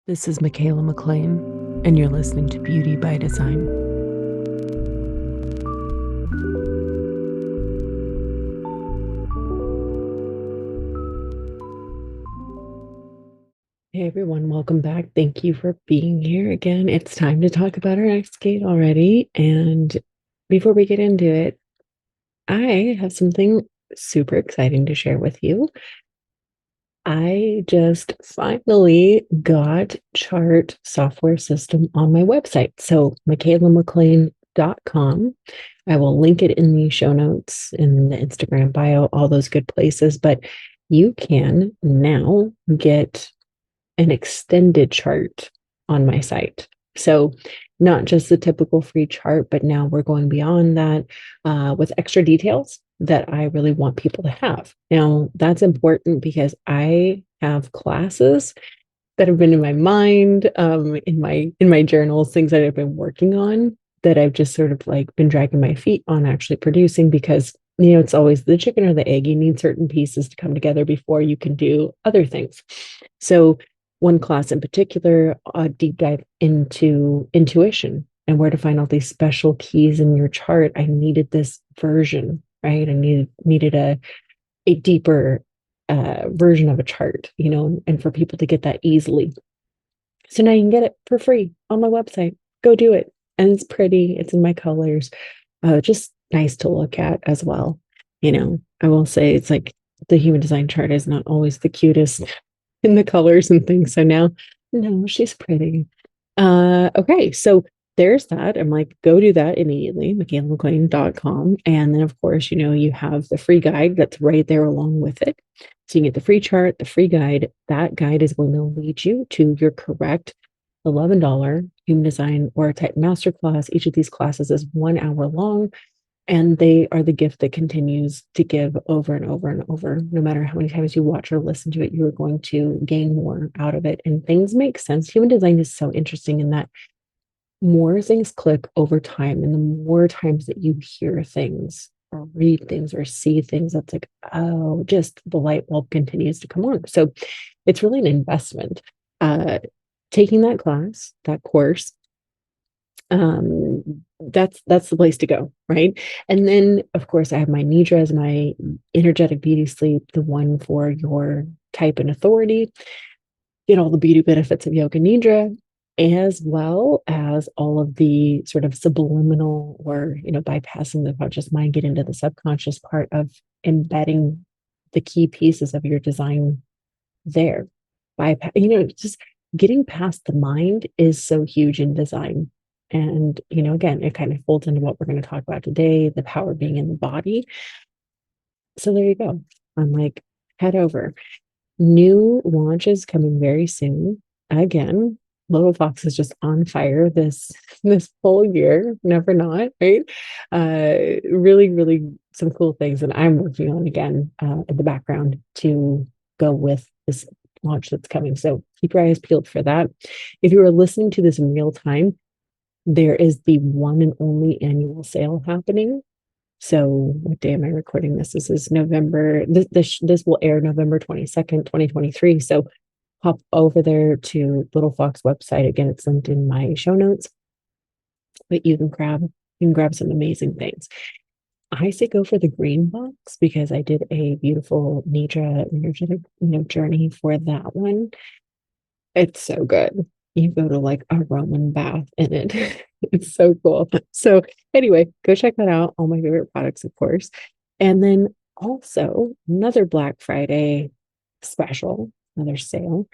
This is Michaela McLean, and you're listening to Beauty by Design. Hey everyone, welcome back. Thank you for being here again. It's time to talk about our next gate already. And before we get into it, I have something super exciting to share with you. I just finally got chart software system on my website. So michaelamclean.com. I will link it in the show notes, in the Instagram bio, all those good places. But you can now get an extended chart on my site. So not just the typical free chart, but now we're going beyond that with extra details that I really want people to have. Now, that's important because I have classes that have been in my mind, in my journals, things that I've been working on that I've just sort of like been dragging my feet on actually producing because it's always the chicken or the egg. You need certain pieces to come together before you can do other things. So one class in particular, a deep dive into intuition and where to find all these special keys in your chart. I needed this version, right? I needed a deeper version of a chart, and for people to get that easily. So now you can get it for free on my website. Go do it. And it's pretty, it's in my colors. Just nice to look at as well. I will say it's like the human design chart is not always the cutest in the colors and things. So now, no, she's pretty. Okay, so there's that. I'm like, go do that immediately, michaelamclean.com. And then, of course, you have the free guide that's right there along with it. So you get the free chart, the free guide. That guide is going to lead you to your correct $11 human design or type masterclass. Each of these classes is 1 hour long. And they are the gift that continues to give over and over and over. No matter how many times you watch or listen to it, you are going to gain more out of it. And things make sense. Human design is so interesting in that more things click over time. And the more times that you hear things or read things or see things, that's like, oh, just the light bulb continues to come on. So it's really an investment. Taking that class, that course, that's the place to go, right? And then of course I have my nidras, my energetic beauty sleep, the one for your type and authority. Get all the beauty benefits of yoga nidra, as well as all of the sort of subliminal or bypassing the conscious mind, get into the subconscious part of embedding the key pieces of your design there. Just getting past the mind is so huge in design. And, again, it kind of folds into what we're going to talk about today, the power being in the body. So there you go. I'm like, head over. New launches coming very soon. Again, Little Fox is just on fire this whole year. Never not, right? Really, really some cool things that I'm working on again in the background to go with this launch that's coming. So keep your eyes peeled for that. If you are listening to this in real time, there is the one and only annual sale happening. So what day am I recording this? This is November. This will air November 22nd, 2023. So hop over there to Little Fox website. Again, it's linked in my show notes. But you can grab some amazing things. I say go for the green box because I did a beautiful Nidra energetic journey for that one. It's so good. You go to like a Roman bath in it. It's so cool. So anyway, go check that out. All my favorite products, of course. And then also another Black Friday special, another sale.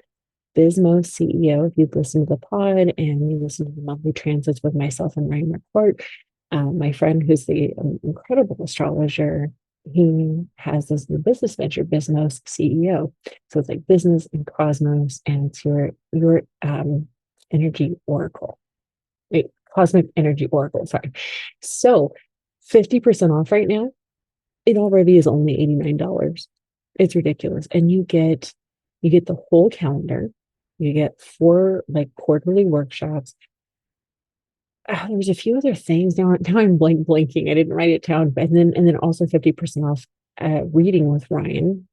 Bismo CEO, if you've listened to the pod and you listen to the monthly transits with myself and Ryan McCourt, my friend who's the incredible astrologer, he has this new business venture, Bismos CEO. So it's like business and cosmos, and it's your energy oracle. Wait, cosmic energy oracle, sorry. So 50% off right now. It already is only $89. It's ridiculous. And you get the whole calendar. You get 4 like quarterly workshops. There's a few other things now I'm blanking. I didn't write it down, but and then also 50% off reading with Ryan.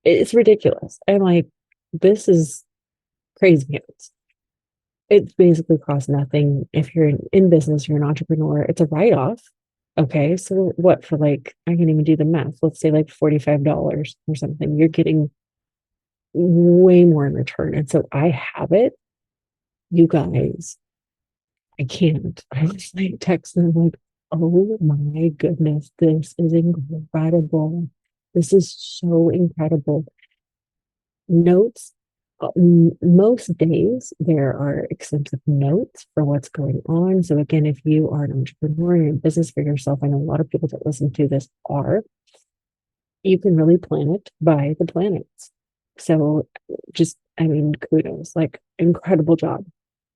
It's ridiculous. I'm like, this is crazy pants. It basically costs nothing. If you're in business, you're an entrepreneur, it's a write-off. Okay, so what, for like, I can't even do the math. Let's say like $45 or something. You're getting way more in return. And so I have it, you guys. I can't. I was like texting like, oh my goodness, this is incredible. This is so incredible. Notes. Most days there are extensive notes for what's going on. So again, if you are an entrepreneur, you're in business for yourself, I know a lot of people that listen to this are, you can really plan it by the planets. So just, I mean, kudos, like incredible job.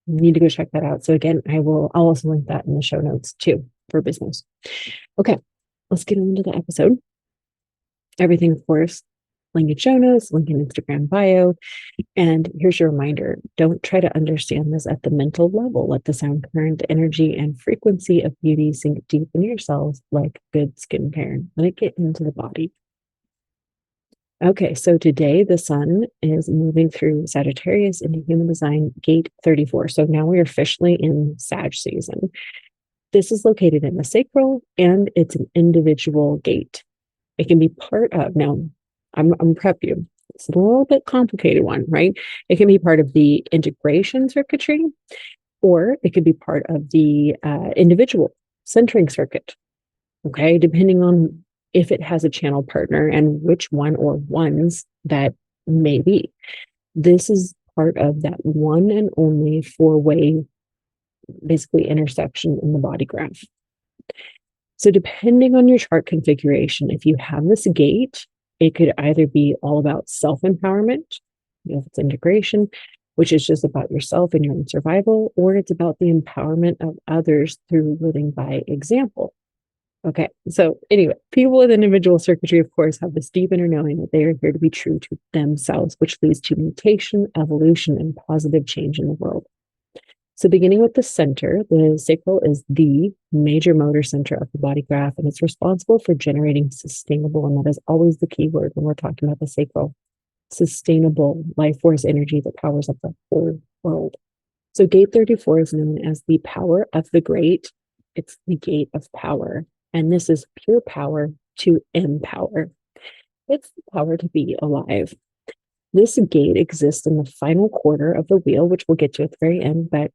You need to go check that out. So again, I'll also link that in the show notes too for business. Okay, let's get into the episode. Everything, of course, link in show notes, link in Instagram bio. And here's your reminder, don't try to understand this at the mental level. Let the sound, current, energy, and frequency of beauty sink deep into your cells like good skincare. Let it get into the body. Okay, so today the sun is moving through Sagittarius into human design gate 34. So now we're officially in Sag season. This is located in the sacral and it's an individual gate. It can be part of, now I'm prep you. It's a little bit complicated one, right? It can be part of the integration circuitry, or it could be part of the individual centering circuit. Okay, depending on if it has a channel partner and which one or ones that may be. This is part of that one and only four-way, basically, intersection in the body graph. So depending on your chart configuration, if you have this gate, it could either be all about self-empowerment, if it's integration, which is just about yourself and your own survival, or it's about the empowerment of others through living by example. Okay, so anyway, people with individual circuitry, of course, have this deep inner knowing that they are here to be true to themselves, which leads to mutation, evolution, and positive change in the world. So beginning with the center, the sacral is the major motor center of the body graph, and it's responsible for generating sustainable, and that is always the key word when we're talking about the sacral, sustainable life force energy that powers up the whole world. So gate 34 is known as the power of the great. It's the gate of power. And this is pure power to empower. It's the power to be alive. This gate exists in the final quarter of the wheel, which we'll get to at the very end, but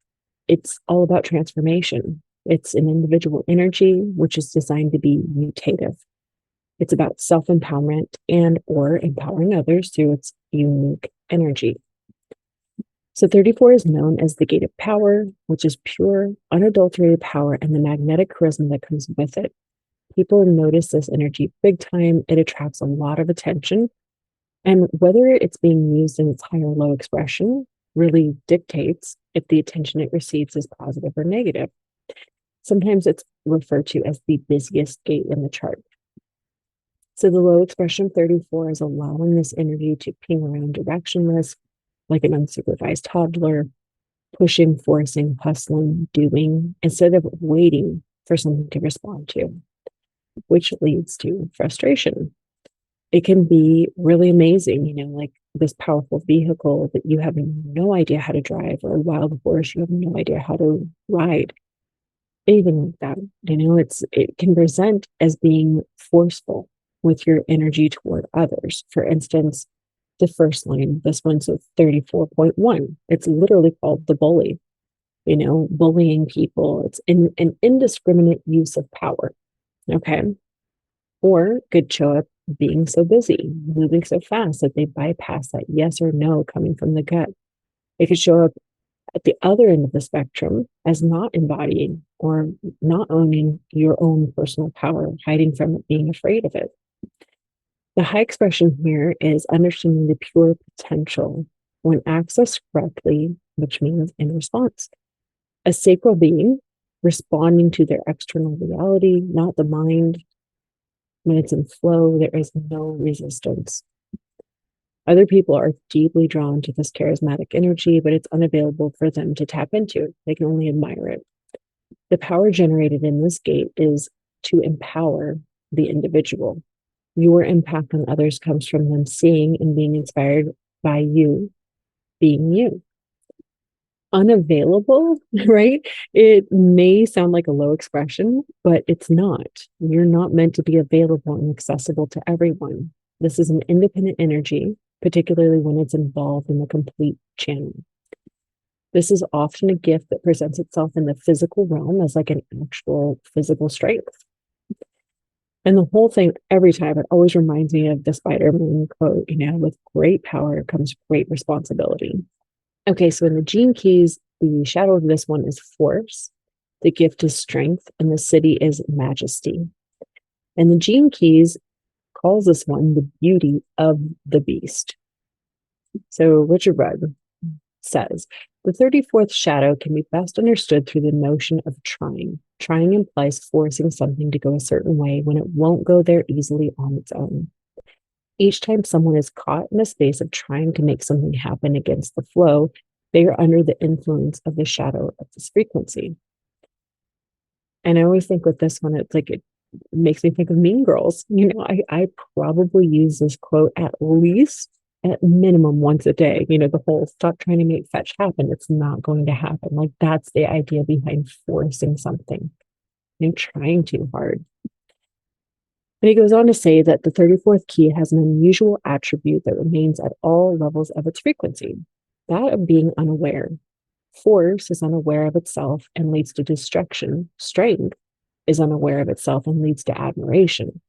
it's all about transformation. It's an individual energy, which is designed to be mutative. It's about self-empowerment and or empowering others through its unique energy. So 34 is known as the gate of power, which is pure, unadulterated power and the magnetic charisma that comes with it. People notice this energy big time. It attracts a lot of attention. And whether it's being used in its high or low expression really dictates if the attention it receives is positive or negative. Sometimes it's referred to as the busiest gate in the chart. So the low expression 34 is allowing this energy to ping around directionless, like an unsupervised toddler, pushing, forcing, hustling, doing, instead of waiting for something to respond to, which leads to frustration. It can be really amazing, like this powerful vehicle that you have no idea how to drive, or a wild horse you have no idea how to ride, anything like that. It can present as being forceful with your energy toward others. For instance, the first line, this one's a 34.1. It's literally called the bully, bullying people. It's an indiscriminate use of power. Okay. Or could show up being so busy, moving so fast that they bypass that yes or no coming from the gut. It could show up at the other end of the spectrum as not embodying or not owning your own personal power, hiding from it, being afraid of it. The high expression here is understanding the pure potential when accessed correctly, which means in response. A sacral being responding to their external reality, not the mind. When it's in flow, there is no resistance. Other people are deeply drawn to this charismatic energy, but it's unavailable for them to tap into. They can only admire it. The power generated in this gate is to empower the individual. Your impact on others comes from them seeing and being inspired by you being you. unavailable, right? It may sound like a low expression, but it's not. You're not meant to be available and accessible to everyone. This is an independent energy, particularly when it's involved in the complete channel. This is often a gift that presents itself in the physical realm as like an actual physical strength. And the whole thing, every time, it always reminds me of the Spider-Man quote, with great power comes great responsibility. Okay, so in the gene keys, the shadow of this one is force, the gift is strength, and the city is majesty. And the gene keys calls this one the beauty of the beast. So Richard Rudd says, the 34th shadow can be best understood through the notion of trying. Trying implies forcing something to go a certain way when it won't go there easily on its own. Each time someone is caught in a space of trying to make something happen against the flow, they are under the influence of the shadow of this frequency. And I always think with this one, it's like it makes me think of Mean Girls. I probably use this quote at minimum once a day. The whole stop trying to make fetch happen. It's not going to happen. Like that's the idea behind forcing something and trying too hard. And he goes on to say that the 34th key has an unusual attribute that remains at all levels of its frequency, that of being unaware. Force is unaware of itself and leads to destruction. Strength is unaware of itself and leads to admiration.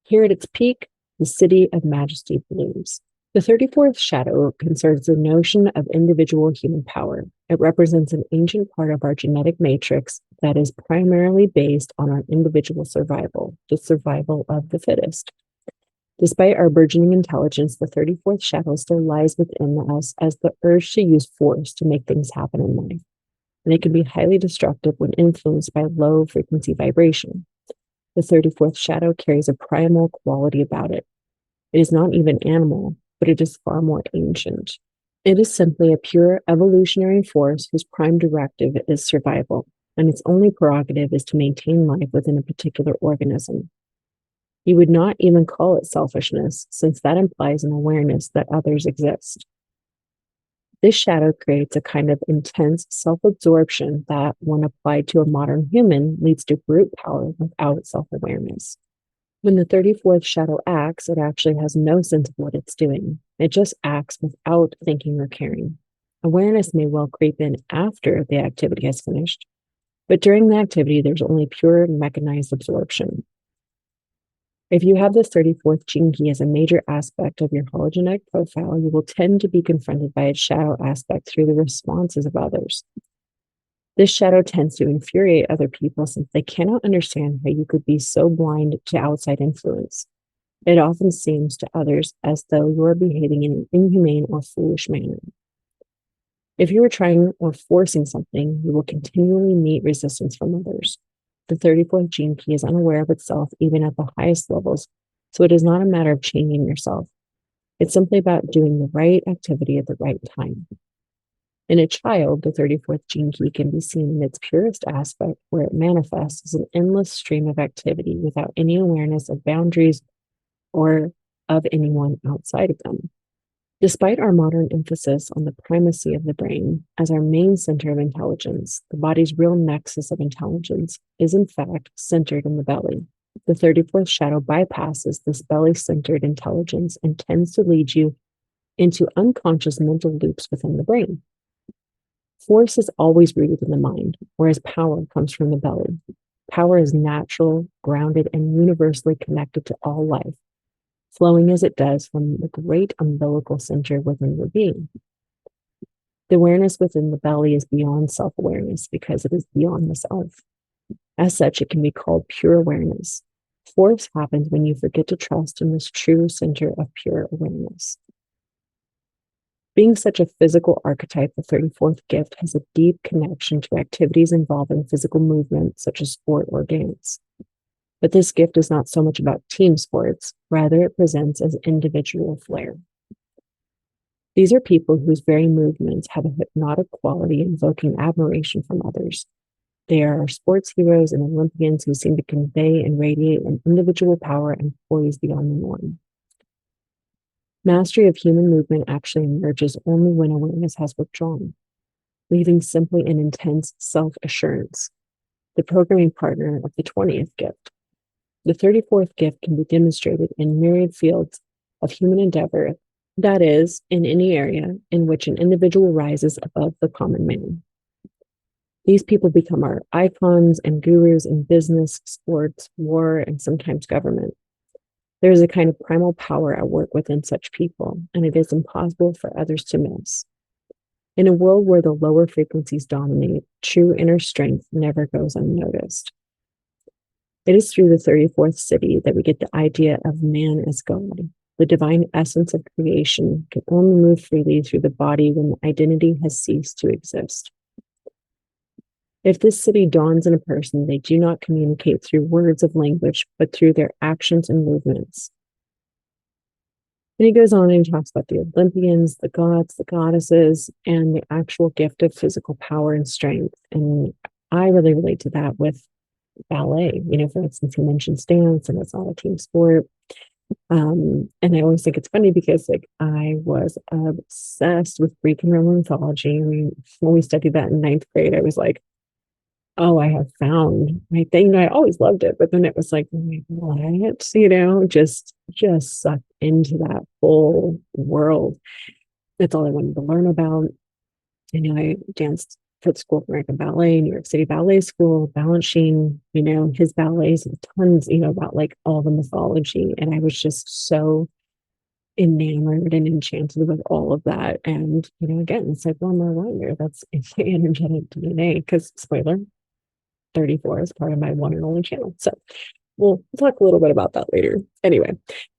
Here at its peak, the city of majesty blooms. The 34th shadow concerns the notion of individual human power. It represents an ancient part of our genetic matrix that is primarily based on our individual survival, the survival of the fittest. Despite our burgeoning intelligence, the 34th shadow still lies within us as the urge to use force to make things happen in life. And it can be highly destructive when influenced by low frequency vibration. The 34th shadow carries a primal quality about it. It is not even animal, but it is far more ancient. It is simply a pure evolutionary force whose prime directive is survival, and its only prerogative is to maintain life within a particular organism. You would not even call it selfishness, since that implies an awareness that others exist. This shadow creates a kind of intense self-absorption that, when applied to a modern human, leads to brute power without self-awareness. When the 34th shadow acts, it actually has no sense of what it's doing. It just acts without thinking or caring. Awareness may well creep in after the activity has finished, but during the activity, there's only pure mechanized absorption. If you have this 34th gene key as a major aspect of your hologenetic profile, you will tend to be confronted by its shadow aspect through the responses of others. This shadow tends to infuriate other people since they cannot understand how you could be so blind to outside influence. It often seems to others as though you are behaving in an inhumane or foolish manner. If you are trying or forcing something, you will continually meet resistance from others. The 34th gene key is unaware of itself even at the highest levels, so it is not a matter of changing yourself. It's simply about doing the right activity at the right time. In a child, the 34th gene key can be seen in its purest aspect, where it manifests as an endless stream of activity without any awareness of boundaries or of anyone outside of them. Despite our modern emphasis on the primacy of the brain as our main center of intelligence, the body's real nexus of intelligence is in fact centered in the belly. The 34th shadow bypasses this belly-centered intelligence and tends to lead you into unconscious mental loops within the brain. Force is always rooted in the mind, whereas power comes from the belly. Power is natural, grounded, and universally connected to all life, flowing as it does from the great umbilical center within your being. The awareness within the belly is beyond self-awareness because it is beyond the self. As such, it can be called pure awareness. Force happens when you forget to trust in this true center of pure awareness. Being such a physical archetype, the 34th gift has a deep connection to activities involving physical movement, such as sport or dance. But this gift is not so much about team sports, rather it presents as individual flair. These are people whose very movements have a hypnotic quality, invoking admiration from others. They are sports heroes and Olympians who seem to convey and radiate an individual power and poise beyond the norm. Mastery of human movement actually emerges only when awareness has withdrawn. leaving simply an intense self-assurance, the programming partner of the 20th gift. The 34th gift can be demonstrated in myriad fields of human endeavor, that is, in any area in which an individual rises above the common man. These people become our icons and gurus in business, sports, war, and sometimes government. There is a kind of primal power at work within such people, and it is impossible for others to miss. In a world where the lower frequencies dominate, true inner strength never goes unnoticed. It is through the 34th city that we get the idea of man as God. The divine essence of creation can only move freely through the body when the identity has ceased to exist. If this city dawns in a person, they do not communicate through words of language, but through their actions and movements. And he goes on and talks about the Olympians, the gods, the goddesses, and the actual gift of physical power and strength. And I really relate to that with ballet. For instance, he mentions dance, and it's not a team sport. And I always think it's funny because I was obsessed with Greek and Roman mythology. When we studied that in ninth grade, I was like, oh, I have found my thing. I always loved it, but then it was like, what? Just sucked into that whole world. That's all I wanted to learn about. I danced for the School of American Ballet, New York City Ballet School, Balanchine, his ballets and tons, about like all the mythology. And I was just so enamored and enchanted with all of that. And, again, it's like one more reminder that's in my energetic DNA, because spoiler, 34 is part of my one and only channel. So we'll talk a little bit about that later. Anyway,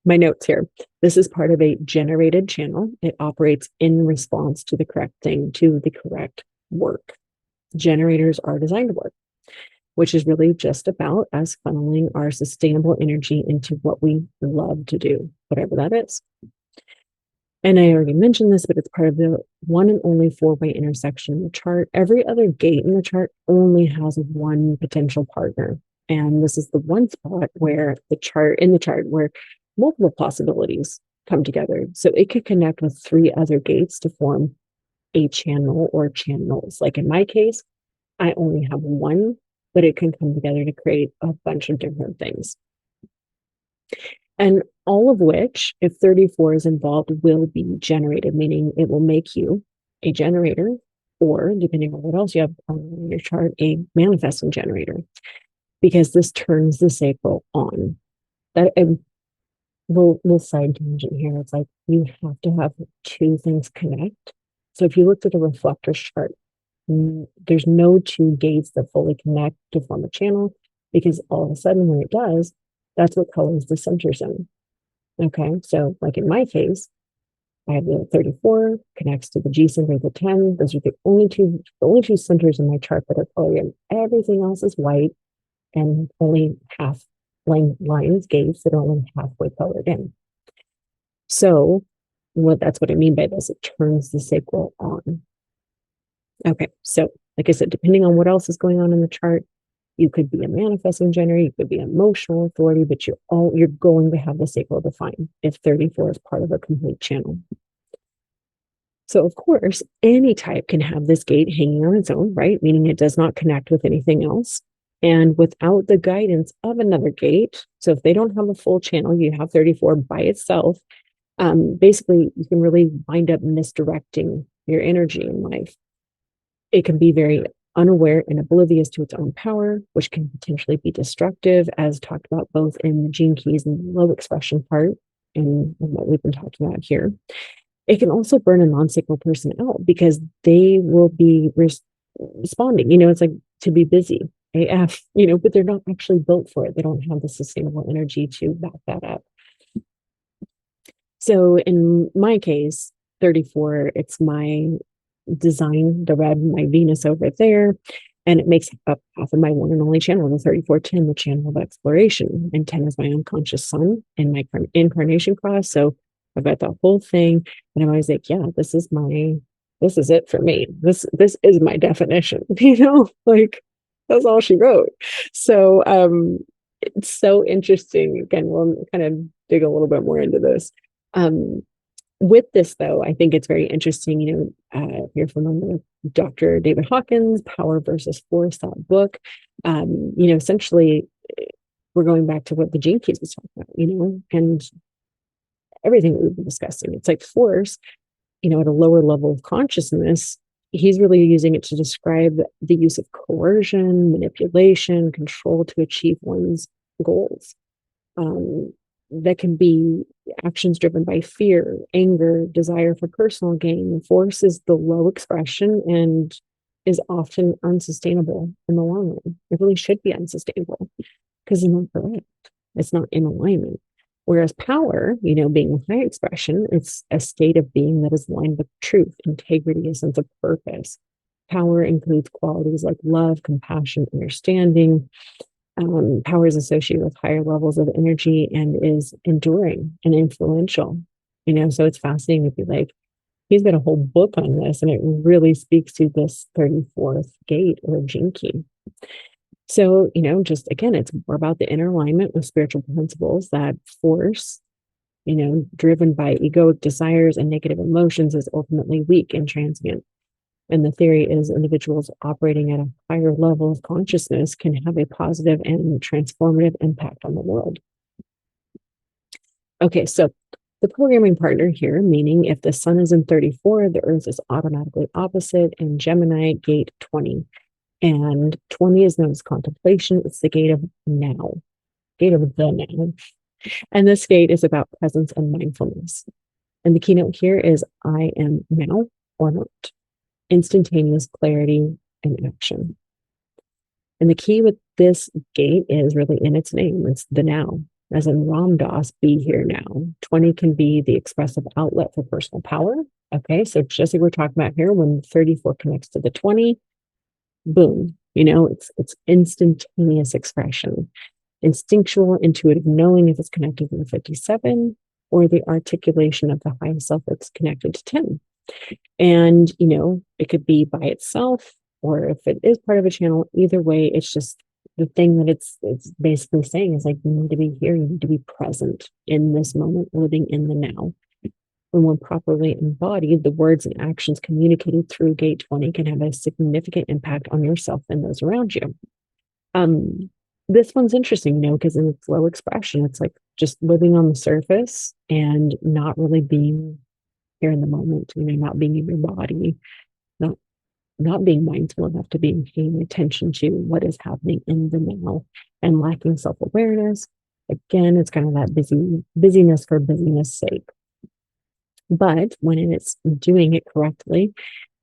my notes here. This is part of a generated channel. It operates in response to the correct thing, to the correct work. Generators are designed to work, which is really just about us funneling our sustainable energy into what we love to do, whatever that is. And I already mentioned this, but it's part of the one and only four-way intersection in the chart. Every other gate in the chart only has one potential partner. And this is the one spot where in the chart where multiple possibilities come together. So it could connect with three other gates to form a channel or channels. Like in my case, I only have one, but it can come together to create a bunch of different things. And all of which, if 34 is involved, will be generated, meaning it will make you a generator, or depending on what else you have on your chart, a manifesting generator, because this turns the sacral on. That we'll side tangent here. It's like you have to have two things connect. So if you looked at a reflector's chart, there's no two gates that fully connect to form a channel, because all of a sudden when it does, that's what colors the center zone. Okay, so like in my case, I have the 34 connects to the G center of the 10. Those are the only two centers in my chart that are colored in. Everything else is white, and only half lines, gates that are only halfway colored in. So that's what I mean by this. It turns the sacral on. Okay, so like I said, depending on what else is going on in the chart, you could be a manifesting generator, you could be emotional authority, but you're going to have the sacral defined if 34 is part of a complete channel. So of course, any type can have this gate hanging on its own, right? Meaning it does not connect with anything else. And without the guidance of another gate, so if they don't have a full channel, you have 34 by itself, basically you can really wind up misdirecting your energy in life. It can be very unaware and oblivious to its own power, which can potentially be destructive, as talked about both in the gene keys and the low expression part, and what we've been talking about here. It can also burn a non-sacral person out because they will be responding. It's like to be busy, AF, but they're not actually built for it. They don't have the sustainable energy to back that up. So in my case, 34, it's my design, the red, my Venus over there, and it makes up half of my one and only channel, the 3410, the channel of exploration, and 10 is my unconscious sun and my incarnation cross. So I've got the whole thing, and I'm always like, yeah, this is it for me. This is my definition, like that's all she wrote. So it's so interesting. Again, we'll kind of dig a little bit more into this. With this, though, I think it's very interesting. If you're familiar with Dr. David Hawkins, Power versus Force, that book, essentially we're going back to what the Gene Keys was talking about, and everything that we've been discussing. It's like force, at a lower level of consciousness. He's really using it to describe the use of coercion, manipulation, control to achieve one's goals. That can be actions driven by fear, anger, desire for personal gain. Force is the low expression and is often unsustainable in the long run. It really should be unsustainable because it's not correct. It's not in alignment. Whereas power, being high expression, it's a state of being that is aligned with truth, integrity, a sense of purpose. Power includes qualities like love, compassion, understanding. Power is associated with higher levels of energy and is enduring and influential. So it's fascinating to be like, he's got a whole book on this, and it really speaks to this 34th gate or gene key. So, just again, it's more about the inner alignment with spiritual principles. That force, driven by egoic desires and negative emotions, is ultimately weak and transient. And the theory is individuals operating at a higher level of consciousness can have a positive and transformative impact on the world. Okay, so the programming partner here, meaning if the sun is in 34, the earth is automatically opposite in Gemini, gate 20. And 20 is known as contemplation. It's the gate of now, gate of the now. And this gate is about presence and mindfulness. And the keynote here is I am now or not. Instantaneous clarity and action. And the key with this gate is really in its name. It's the now, as in Ram Dass, be here now. 20 can be the expressive outlet for personal power. Okay, so just like we're talking about here, when 34 connects to the 20, boom, it's instantaneous expression, instinctual, intuitive knowing if it's connected to the 57, or the articulation of the high self that's connected to 10. And, it could be by itself, or if it is part of a channel, either way, it's just the thing that it's basically saying is like, you need to be here, you need to be present in this moment, living in the now. When properly embodied, the words and actions communicated through gate 20 can have a significant impact on yourself and those around you. This one's interesting, because in its low expression, it's like just living on the surface and not really being here in the moment, not being in your body, not being mindful enough to be paying attention to what is happening in the now, and lacking self-awareness. Again, it's kind of that busyness for busyness sake. But when it's doing it correctly,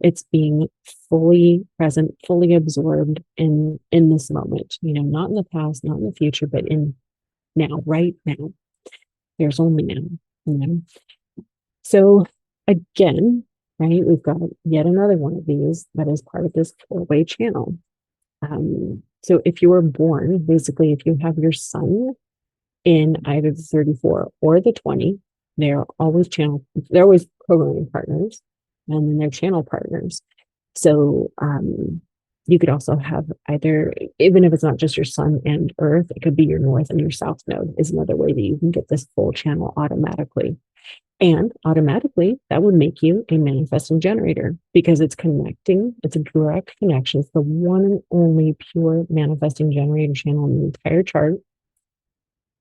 it's being fully present, fully absorbed in this moment, not in the past, not in the future, but in now, right now. There's only now. So again, right, we've got yet another one of these that is part of this four-way channel. So if you were born, basically, if you have your sun in either the 34 or the 20, they're always programming partners, and then they're channel partners. So you could also have either, even if it's not just your sun and earth, it could be your north and your south node is another way that you can get this full channel automatically. And automatically, that would make you a manifesting generator because it's connecting. It's a direct connection. It's the one and only pure manifesting generator channel in the entire chart,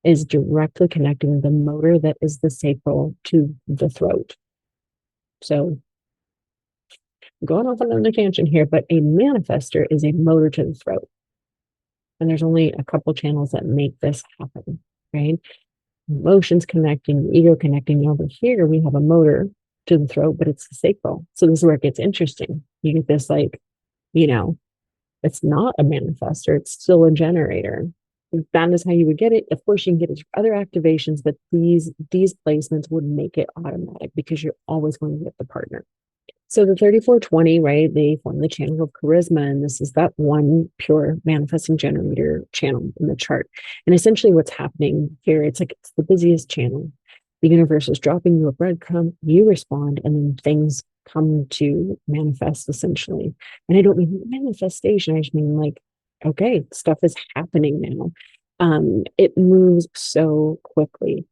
is directly connecting the motor that is the sacral to the throat. So going off on another tangent here, but a manifester is a motor to the throat. And there's only a couple channels that make this happen, right? Emotions connecting, ego connecting. Over here, we have a motor to the throat, but it's the sacral. So this is where it gets interesting. You get this it's not a manifester, it's still a generator. That is how you would get it. Of course, you can get it other activations, but these placements would make it automatic because you're always going to get the partner. So the 3420, right, they form the channel of charisma, and this is that one pure manifesting generator channel in the chart. And essentially what's happening here, it's the busiest channel. The universe is dropping you a breadcrumb, you respond, and then things come to manifest essentially. And I don't mean manifestation, I just mean okay, stuff is happening now. It moves so quickly.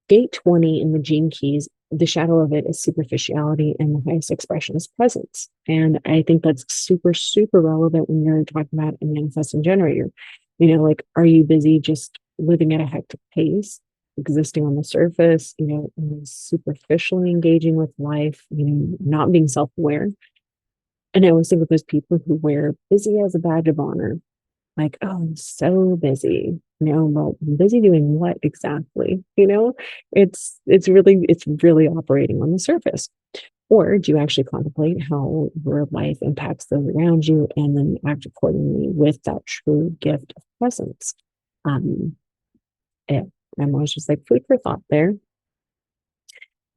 Gate 20 in the gene keys the shadow of it is superficiality, and the highest expression is presence. And I think that's super, super relevant when you're talking about a manifesting generator. Like, are you busy just living at a hectic pace, existing on the surface, and superficially engaging with life, not being self-aware? And I always think of those people who wear busy as a badge of honor. Like, oh, I'm so busy. Well, busy doing what exactly? It's really operating on the surface. Or do you actually contemplate how your life impacts those around you and then act accordingly with that true gift of presence? Um, yeah, I'm always just like food for thought there.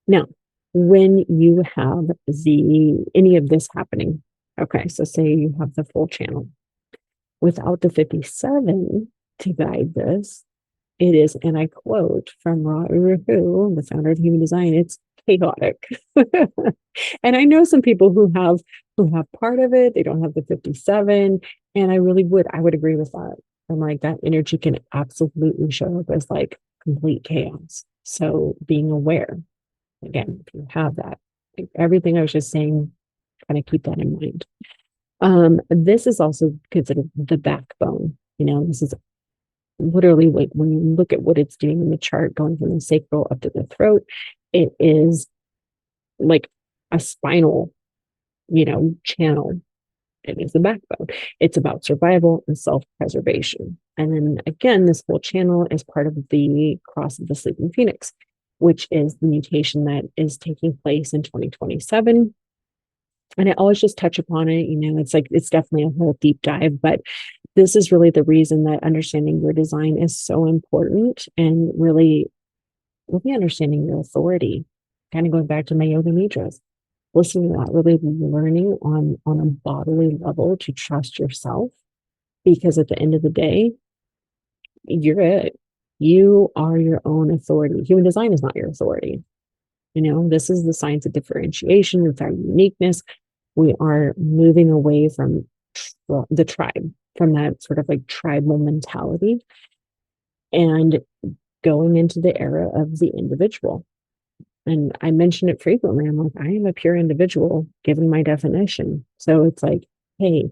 Now, when you have any of this happening, okay, so say you have the full channel without the 57 to guide this, it is, and I quote from Ra Uru Hu, the founder of human design, it's chaotic. And I know some people who have part of it, they don't have the 57. And I would agree with that. I'm like, that energy can absolutely show up as like complete chaos. So being aware, again, if you have that, like everything I was just saying, kind of keep that in mind. This is also considered the backbone. This is literally, like, when you look at what it's doing in the chart, going from the sacral up to the throat, it is like a spinal, channel. It is the backbone. It's about survival and self-preservation. And then again, this whole channel is part of the cross of the sleeping phoenix, which is the mutation that is taking place in 2027. And I always just touch upon it. It's definitely a whole deep dive, but this is really the reason that understanding your design is so important, and really understanding your authority. Kind of going back to my yoga nidras, listening to that, really learning on a bodily level to trust yourself, because at the end of the day, you're it. You are your own authority. Human design is not your authority. This is the science of differentiation. It's our uniqueness. We are moving away from the tribe, from that sort of like tribal mentality, and going into the era of the individual. And I mention it frequently. I'm like, I am a pure individual given my definition. So it's like, hey,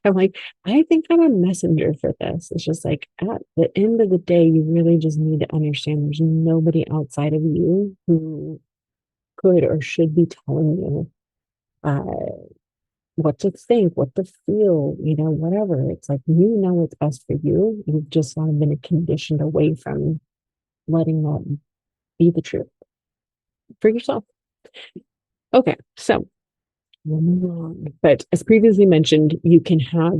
I'm like, I think I'm a messenger for this. It's just like, at the end of the day, you really just need to understand there's nobody outside of you who could or should be telling you what to think, what to feel, whatever. It's like, what's best for you. You've just sort of been conditioned away from letting that be the truth for yourself. Okay, so but as previously mentioned, you can have,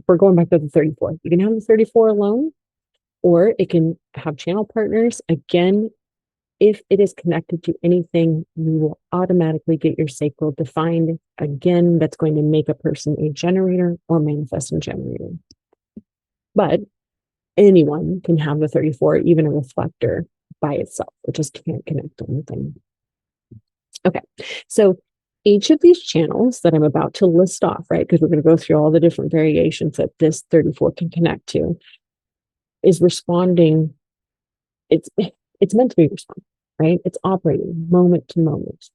we're going back to the 34. You can have the 34 alone, or it can have channel partners. Again, if it is connected to anything, you will automatically get your sacral defined. Again, that's going to make a person a generator or manifesting generator. But anyone can have the 34, even a reflector by itself. It just can't connect to anything. Okay, so each of these channels that I'm about to list off, right, because we're going to go through all the different variations that this 34 can connect to, is responding. It's meant to be responding, right? It's operating moment to moment,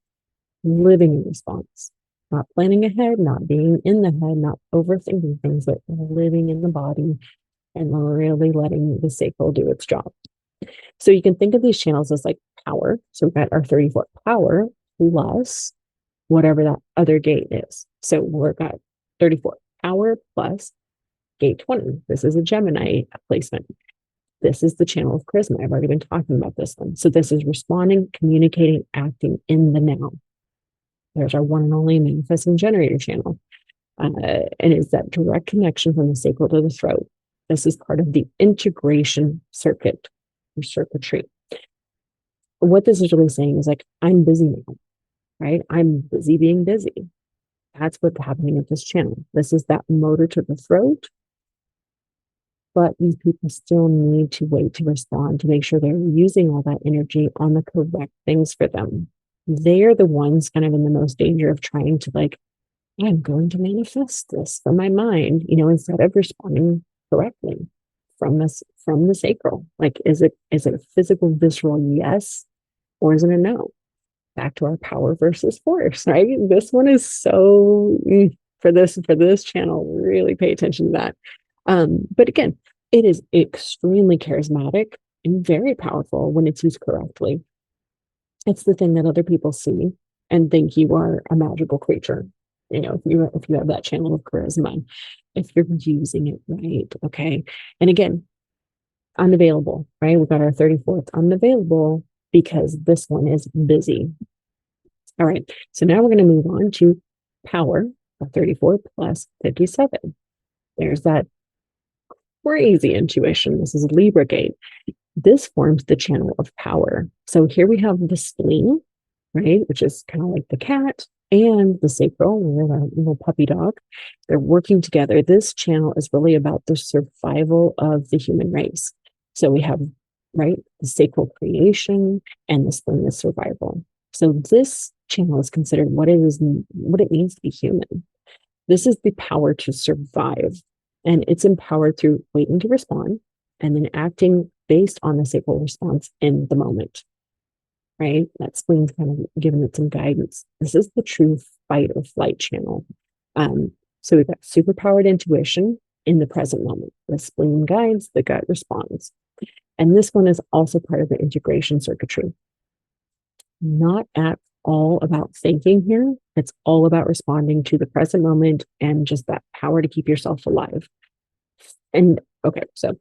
living in response, not planning ahead, not being in the head, not overthinking things, but living in the body and really letting the sacral do its job. So you can think of these channels as like power. So we've got our 34 power plus whatever that other gate is. So we've got 34 power plus gate 20. This is a Gemini placement. This is the channel of charisma. I've already been talking about this one. So this is responding, communicating, acting in the now. There's our one and only manifesting generator channel. And it's that direct connection from the sacral to the throat. This is part of the integration circuit or circuitry. What this is really saying is like, I'm busy now, right? I'm busy being busy. That's what's happening at this channel. This is that motor to the throat. But these people still need to wait to respond to make sure they're using all that energy on the correct things for them. They're the ones kind of in the most danger of trying to like, I'm going to manifest this from my mind, instead of responding correctly from the sacral. Like, is it a physical, visceral yes, or is it a no? back to our power versus force, right? This one is so for this channel, really pay attention to that. But again, it is extremely charismatic and very powerful when it's used correctly. It's the thing that other people see and think you are a magical creature. If you have that channel of charisma, if you're using it right, okay. And again, unavailable, right? We've got our 34th unavailable because this one is busy. All right, so now we're going to move on to power, 34 plus 57. There's that crazy intuition. This is Libra gate. This forms the channel of power. So here we have the spleen, right, which is kind of like the cat, and the sacral, the little puppy dog. They're working together. This channel is really about the survival of the human race. So we have, right, the sacral creation and the spleen is survival. So this channel is considered what it means to be human. This is the power to survive, and it's empowered through waiting to respond and then acting based on the sacral response in the moment, right? That spleen's kind of giving it some guidance. This is the true fight or flight channel. So we've got superpowered intuition in the present moment. The spleen guides, the gut responds. And this one is also part of the integration circuitry. Not at all about thinking here. It's all about responding to the present moment and just that power to keep yourself alive. And okay, so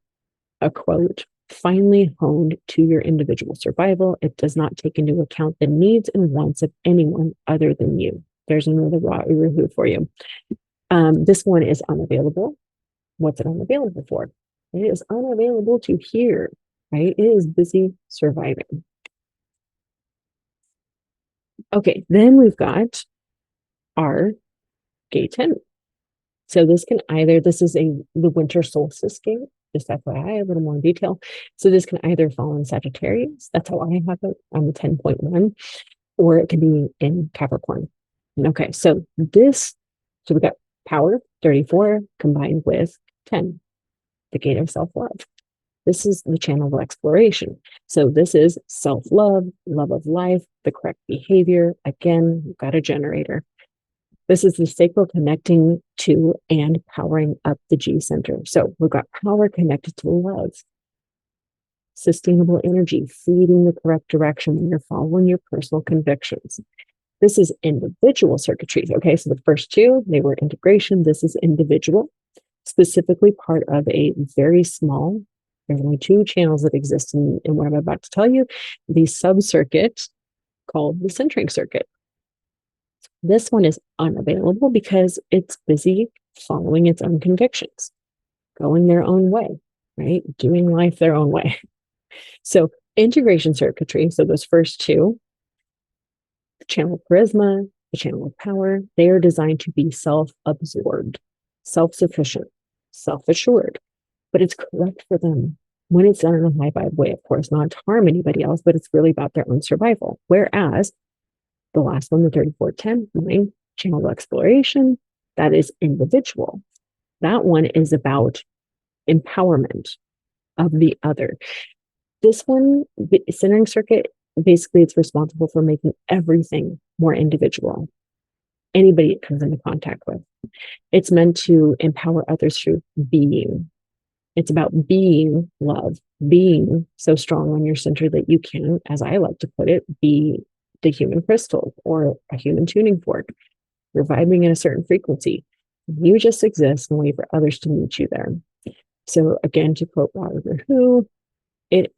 a quote, finely honed to your individual survival. It does not take into account the needs and wants of anyone other than you. There's another raw uruhu for you. This one is unavailable. What's it unavailable for? It is unavailable to hear, right? It is busy surviving. Okay, then we've got our gate 10. So this is the winter solstice gate, just FYI, a little more detail. So this can either fall in Sagittarius, that's how I have it on the 10.1, or it can be in Capricorn. Okay, so we've got power 34 combined with 10, the gate of self-love. This is the channel of exploration. So this is self-love, love of life, the correct behavior. Again, we've got a generator. This is the sacral connecting to and powering up the G center. So we've got power connected to love, sustainable energy, feeding the correct direction when you're following your personal convictions. This is individual circuitry. Okay, so the first two, they were integration. This is individual, specifically part of a very small, there's only two channels that exist in what I'm about to tell you, the sub-circuit called the centering circuit. This one is unavailable because it's busy following its own convictions, going their own way, right? Doing life their own way. So integration circuitry, so those first two, the channel of charisma, the channel of power, they are designed to be self-absorbed, self-sufficient, self-assured, but it's correct for them when it's done in a high vibe way, of course, not to harm anybody else, but it's really about their own survival. Whereas the last one, the 3410, mine, channel of exploration, that is individual. That one is about empowerment of the other. This one, the centering circuit, basically it's responsible for making everything more individual. Anybody it comes into contact with. It's meant to empower others through being. It's about being love, being so strong on your center that you can, as I like to put it, be the human crystal or a human tuning fork. You're vibing at a certain frequency. You just exist and wait for others to meet you there. So again, to quote Robert Who, it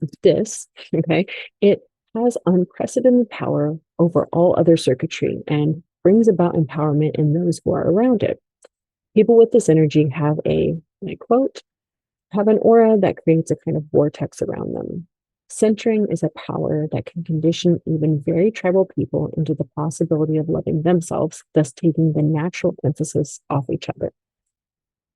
has unprecedented power over all other circuitry and brings about empowerment in those who are around it. People with this energy have and I quote, have an aura that creates a kind of vortex around them. Centering is a power that can condition even very tribal people into the possibility of loving themselves, thus taking the natural emphasis off each other.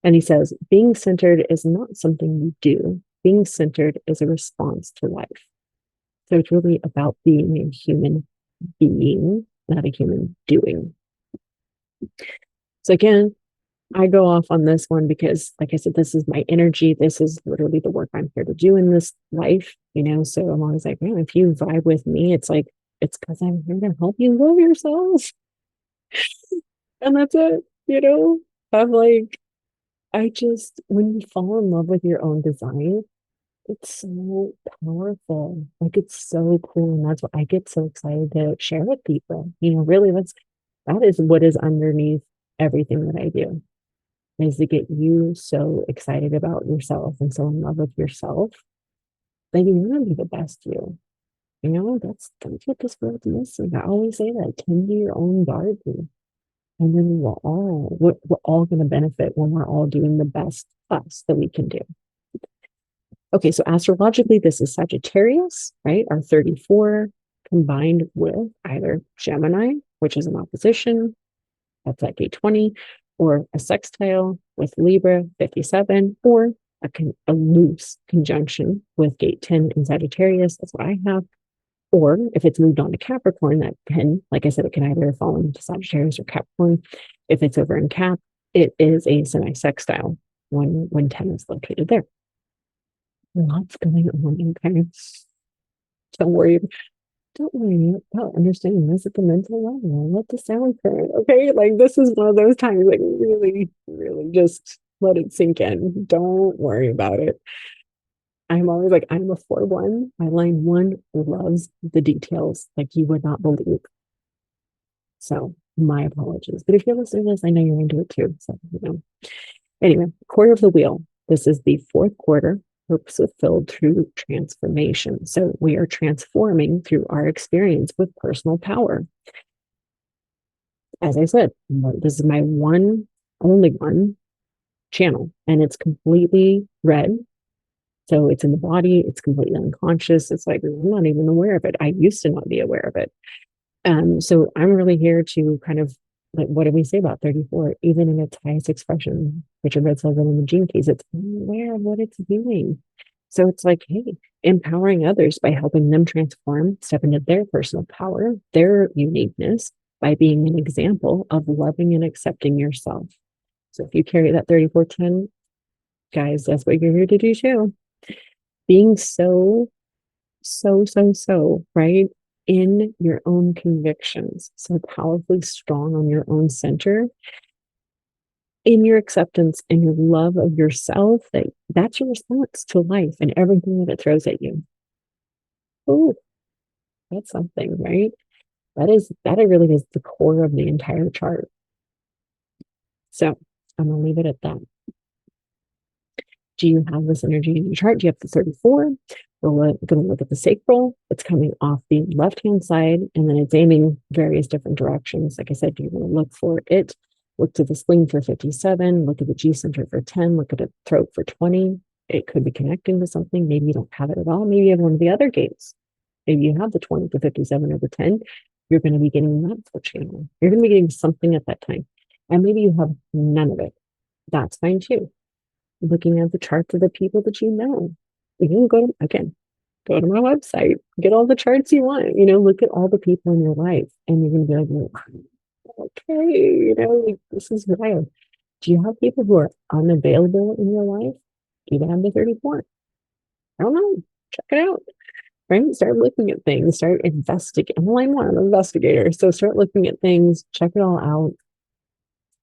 And he says, being centered is not something you do. Being centered is a response to life. So it's really about being a human being, not a human doing. So again, I go off on this one because, like I said, this is my energy. This is literally the work I'm here to do in this life, So I'm always like, man, if you vibe with me, it's like It's because I'm here to help you love yourself. And that's it, you know? I'm like, when you fall in love with your own design, it's so powerful. Like it's so cool. And that's what I get so excited to share with people. Really, that is what is underneath everything that I do, is to get you so excited about yourself and so in love with yourself that you want to be the best you. That's what this world's missing. I always say that, tend to your own garden. And then we're all going to benefit when we're all doing the best us that we can do. Okay, so astrologically, this is Sagittarius, right? Our 34 combined with either Gemini, which is an opposition, that's at gate 20, or a sextile with Libra, 57, or a loose conjunction with gate 10 in Sagittarius. That's what I have. Or if it's moved on to Capricorn, that can, like I said, it can either fall into Sagittarius or Capricorn. If it's over in Cap, it is a semi-sextile when 10 is located there. Lots going on. Okay. Don't worry. Don't worry about understanding this at the mental level. Let the sound current. Okay. Like this is one of those times, like really, really just let it sink in. Don't worry about it. I'm always like, I'm a 4-1. My line 1 loves the details like you would not believe. So my apologies. But if you're listening to this, I know you're into it too. So, Anyway, quarter of the wheel. This is the fourth quarter, purpose fulfilled through transformation. So we are transforming through our experience with personal power. As I said, this is my only one channel, and it's completely red. So it's in the body, it's completely unconscious. It's like, I'm not even aware of it. I used to not be aware of it. So I'm really here to kind of, like, what did we say about 34? Even in its highest expression, Richard Red says it in the Gene Keys, it's aware of what it's doing. So it's like, hey, empowering others by helping them transform, step into their personal power, their uniqueness, by being an example of loving and accepting yourself. So if you carry that 3410, guys, that's what you're here to do too. Being so, right, in your own convictions, so powerfully strong on your own center, in your acceptance and your love of yourself, that's your response to life and everything that it throws at you. Oh, that's something, right? That really is the core of the entire chart. So I'm gonna leave it at that. Do you have this energy in your chart? Do you have the 34? We're going to look at the sacral. It's coming off the left-hand side, and then it's aiming various different directions. Like I said, you're going to look for it. Look to the spleen for 57. Look at the G center for 10. Look at the throat for 20. It could be connecting to something. Maybe you don't have it at all. Maybe you have one of the other gates. Maybe you have the 20, the 57, or the 10. You're going to be getting that channel. You're going to be getting something at that time. And maybe you have none of it. That's fine too. Looking at the charts of the people that you know. You can go to my website, get all the charts you want, look at all the people in your life, and you're going to be like, okay, like, this is wild. Do you have people who are unavailable in your life? Do you have the 34? I don't know. Check it out. Right? Start looking at things, start investigating. Well, I'm an investigator. So start looking at things, check it all out,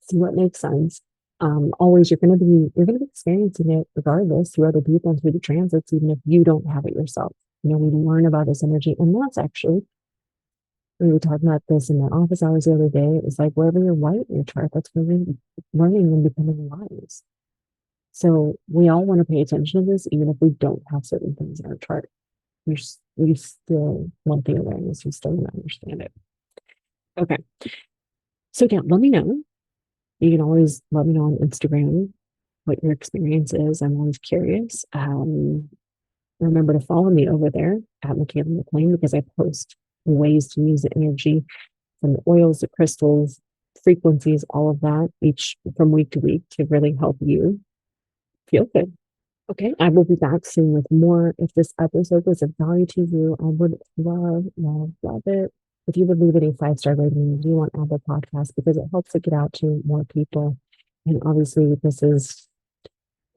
see what makes sense. Always you're going to be experiencing it regardless through other people and through the transits, even if you don't have it yourself. We learn about this energy, and that's actually, we were talking about this in the office hours the other day. It was like, wherever you're white in your chart, that's where you're learning and becoming wise. So we all want to pay attention to this, even if we don't have certain things in our chart. We still want the awareness. We still want to understand it. Okay. So yeah, let me know. You can always let me know on Instagram what your experience is. I'm always curious. Remember to follow me over there at Michaela McLean, because I post ways to use the energy from the oils, the crystals, frequencies, all of that, each from week to week, to really help you feel good. Okay, I will be back soon with more. If this episode was of value to you, I would love it if you would leave it a 5-star rating. You want Apple Podcast, because it helps it get out to more people. And obviously, this is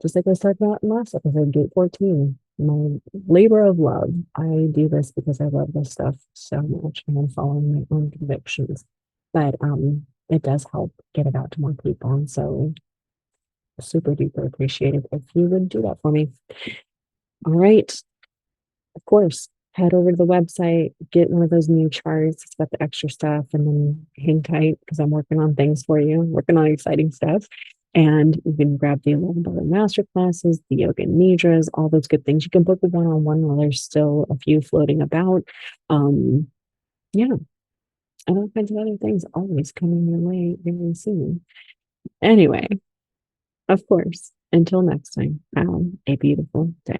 just like I was talking about in last episode, gate 14. my labor of love. I do this because I love this stuff so much and I'm following my own convictions. But it does help get it out to more people. And so super duper appreciated if you would do that for me. All right. Of course, head over to the website, get one of those new charts. It's got the extra stuff, and then hang tight because I'm working on things for you, working on exciting stuff. And you can grab the $11 master classes, the yoga nidras, all those good things. You can book a one-on-one while there's still a few floating about. Um, yeah, and all kinds of other things always coming your way very soon. Anyway, of course, until next time, have a beautiful day.